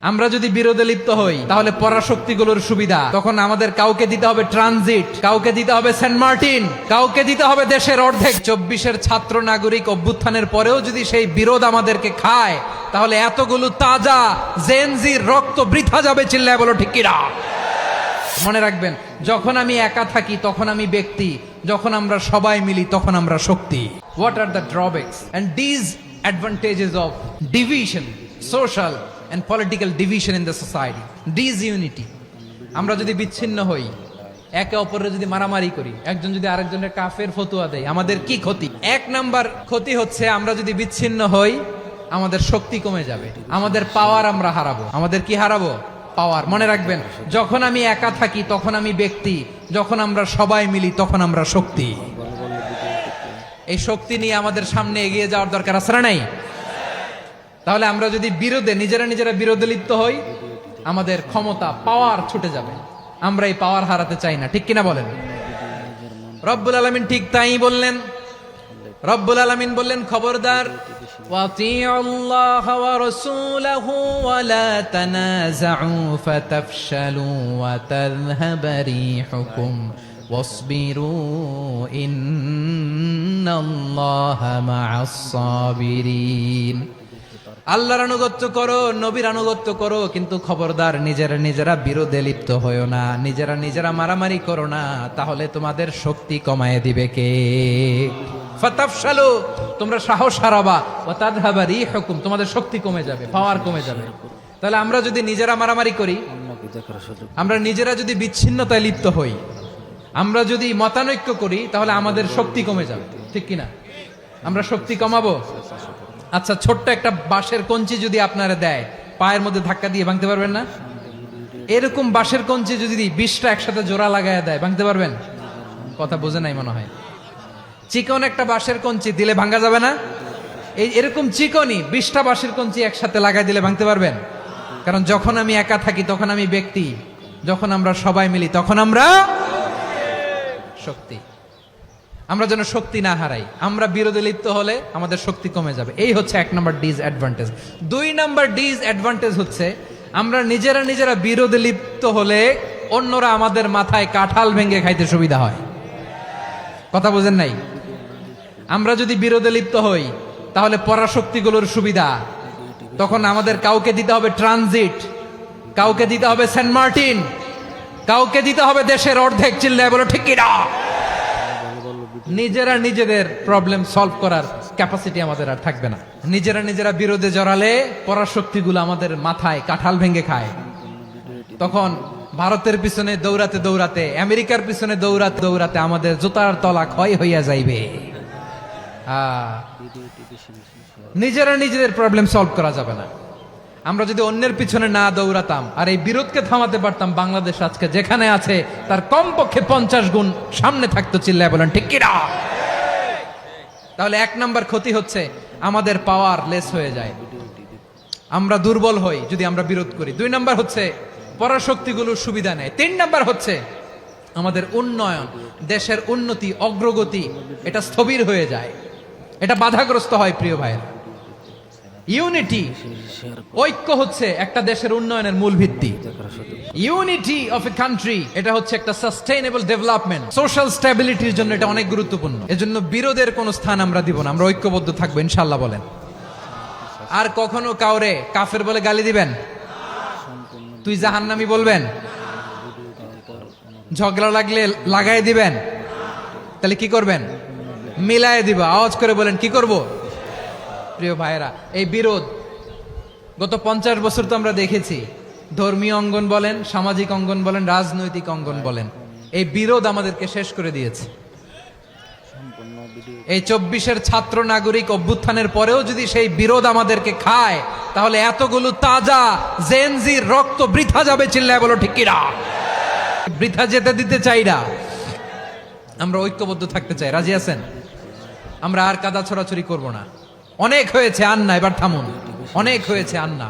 আমরা যদি বিরোধে লিপ্ত হই তাহলে পরাশক্তিগুলোর সুবিধা তখন আমাদের কাউকে দিতে হবে ট্রানজিট, কাউকে দিতে হবে সেন্ট মার্টিন, কাউকে দিতে হবে দেশের অর্ধেক। 24-এর ছাত্র নাগরিক অভ্যুত্থানের পরেও যদি সেই বিরোধ আমাদেরকে খায় তাহলে এতগুলো তাজা জেনজির রক্ত বৃথা যাবে। চিল্লায় বলো ঠিক কিনা? মনে রাখবেন, যখন আমি একা থাকি তখন আমি ব্যক্তি, যখন আমরা সবাই মিলি তখন আমরা শক্তি। What are the drawbacks and disadvantages of division, social and political division in the society? Disunity. আমরা যদি বিচ্ছিন্ন হই, একে অপরের যদি মারামারি করি, একজন যদি আরেকজনের কাফের ফতোয়া দেয়, আমাদের কি ক্ষতি? এক নাম্বার ক্ষতি হচ্ছে আমরা যদি বিচ্ছিন্ন হই আমাদের শক্তি কমে যাবে, আমাদের পাওয়ার আমরা হারাবো। আমাদের কি হারাবো? পাওয়ার। মনে রাখবেন, যখন আমি একা থাকি তখন আমি ব্যক্তি, যখন আমরা সবাই মিলি তখন আমরা শক্তি। এই শক্তি নিয়ে আমাদের সামনে এগিয়ে যাওয়ার দরকার আছে না নাই? তাহলে আমরা যদি নিজেরা বিরোধে লিপ্ত হই আমাদের ক্ষমতা, পাওয়ার ছুটে যাবে। আমরা এই পাওয়ার হারাতে চাই না, ঠিক কিনা বলেন? রব্বুল আলামিন ঠিক তাই বললেন। রব্বুল আলামিন বললেন, খবরদার, ওয়াতিউল্লাহ ওয়া রাসূলাহু ওয়া লা তানাযাউ ফাতাফশালু ওয়া তাযহাবা রিহুকুম ওয়াসবিরু ইন্নাল্লাহা মা'আস সাবিরিন। আল্লাহর আনুগত্য করো, নবীর আনুগত্য করো, কিন্তু খবরদার নিজেরা বিরোধে লিপ্ত হয়ো না, নিজেরা মারামারি করো না, তাহলে তোমাদের শক্তি কমায় দিবে কে? ফাতাফশালু, তোমরা সাহস হারাবা, ওয়া তাযহাবা রিহুকুম, তোমাদের শক্তি কমে যাবে, পাওয়ার কমে যাবে। তাহলে আমরা যদি নিজেরা মারামারি করি, আমরা নিজেরা যদি বিচ্ছিন্নতায় লিপ্ত হই, আমরা যদি মতানৈক্য করি, তাহলে আমাদের শক্তি কমে যাবে, ঠিক কিনা? আমরা শক্তি কমাবো। আচ্ছা, ছোট্ট একটা বাঁশের কঞ্চি যদি আপনারা দেয়, পায়ের মধ্যে ধাক্কা দিয়ে ভাঙতে পারবেন না? এরকম বাঁশের কঞ্চি যদি 20টা একসাথে জোড়া লাগায় দেয়, ভাঙতে পারবেন? কথা বোঝে নাই মনে হয়। চিকন একটা বাঁশের কঞ্চি দিলে ভাঙা যাবে না? এরকম চিকনই 20টা বাঁশের কঞ্চি একসাথে লাগাই দিলে ভাঙতে পারবেন? কারণ যখন আমি একা থাকি তখন আমি ব্যক্তি, যখন আমরা সবাই মিলি তখন আমরা শক্তি। আমরা যেন শক্তি না হারাই। আমরা বিরোধে লিপ্ত হলে আমাদের শক্তি কমে যাবে। এই হচ্ছে 1 নম্বর ডিসঅ্যাডভান্টেজ। 2 নম্বর ডিসঅ্যাডভান্টেজ হচ্ছে আমরা নিজেরা বিরোধে লিপ্ত হলে অন্যরা আমাদের মাথায় কাঁঠাল ভেঙে খাইতে সুবিধা হয়। কথা বোঝেন নাই? আমরা যদি বিরোধে লিপ্ত হই তাহলে পরাশক্তিগুলোর সুবিধা তখন আমাদের কাউকে দিতে হবে ট্রানজিট, কাউকে দিতে হবে সেন্ট মার্টিন, কাউকে দিতে হবে দেশের অর্ধেক। চিল্লায় বলো ঠিক কিনা? নিজেদের প্রবলেম সলভ করার ক্যাপাসিটি আমাদের আর থাকবে না। নিজেরা বিরোধে জড়ালে পরাশক্তিগুলো আমাদের মাথায় কাঁঠাল ভেঙে খায়। তখন ভারতের পিছনে দৌড়াতে, আমেরিকার পিছনে দৌড়াতে আমাদের জুতার তলা ক্ষয় হইয়া যাইবে। নিজেদের প্রবলেম সলভ করা যাবে না। আমরা যদি অন্যের পিছনে না দৌড়াতাম আর এই বিরোধকে থামাতে পারতাম, বাংলাদেশ আজকে যেখানে আছে তার কমপক্ষে 50 গুণ সামনে থাকতো। চিল্লায় বলেন ঠিক কিনা? তাহলে 1 নাম্বার ক্ষতি হচ্ছে আমাদের পাওয়ার লেস হয়ে যায়, আমরা দুর্বল হই যদি আমরা বিরোধ করি। 2 নাম্বার হচ্ছে পরাশক্তিগুলোর সুবিধা নেয়। 3 নাম্বার হচ্ছে আমাদের উন্নয়ন, দেশের উন্নতি, অগ্রগতি, এটা স্থবির হয়ে যায়, এটা বাধাগ্রস্ত হয়। প্রিয় ভাইয়েরা, ইউনিটি, ঐক্য হচ্ছে একটা দেশের উন্নয়নের মূল ভিত্তি। ইউনিটি অফ এ কান্ট্রি, এটা হচ্ছে একটা সাস্টেইনেবল ডেভেলপমেন্ট, সোশ্যাল স্ট্যাবিলিটির জন্য এটা অনেক গুরুত্বপূর্ণ। এজন্য বিরোধের কোনো স্থান আমরা দিব না, আমরা ঐক্যবদ্ধ থাকবো ইনশাআল্লাহ। বলেন, আর কখনো কাউরে কাফের বলে গালি দিবেন? তুই জাহান্নামী বলবেন? ঝগড়া লাগলে লাগাই দিবেন? তাহলে কি করবেন? মিলায় দিবা। আওয়াজ করে বলেন, কি করব? প্রিয় ভাইয়েরা, এই বিরোধ গত 50 বছর তো আমরা দেখেছি। ধর্মীয় অঙ্গন বলেন, সামাজিক অঙ্গন বলেন, রাজনৈতিক অঙ্গন বলেন, এই বিরোধ আমাদেরকে শেষ করে দিয়েছে। এই 24-এর ছাত্র নাগরিক অভ্যুত্থানের পরেও যদি সেই বিরোধ আমাদেরকে খায় তাহলে এতগুলো তাজা জেনজির রক্ত বৃথা যাবে। চিল্লায় বলো ঠিক কিনা? বৃথা যেতে দিতে চাই না, আমরা ঐক্যবদ্ধ থাকতে চাই। রাজি আছেন? আমরা আর কাদা ছড়াছড়ি করব না। অনেক হয়েছে আন্না, এবার থামুন। অনেক হয়েছে আন্না।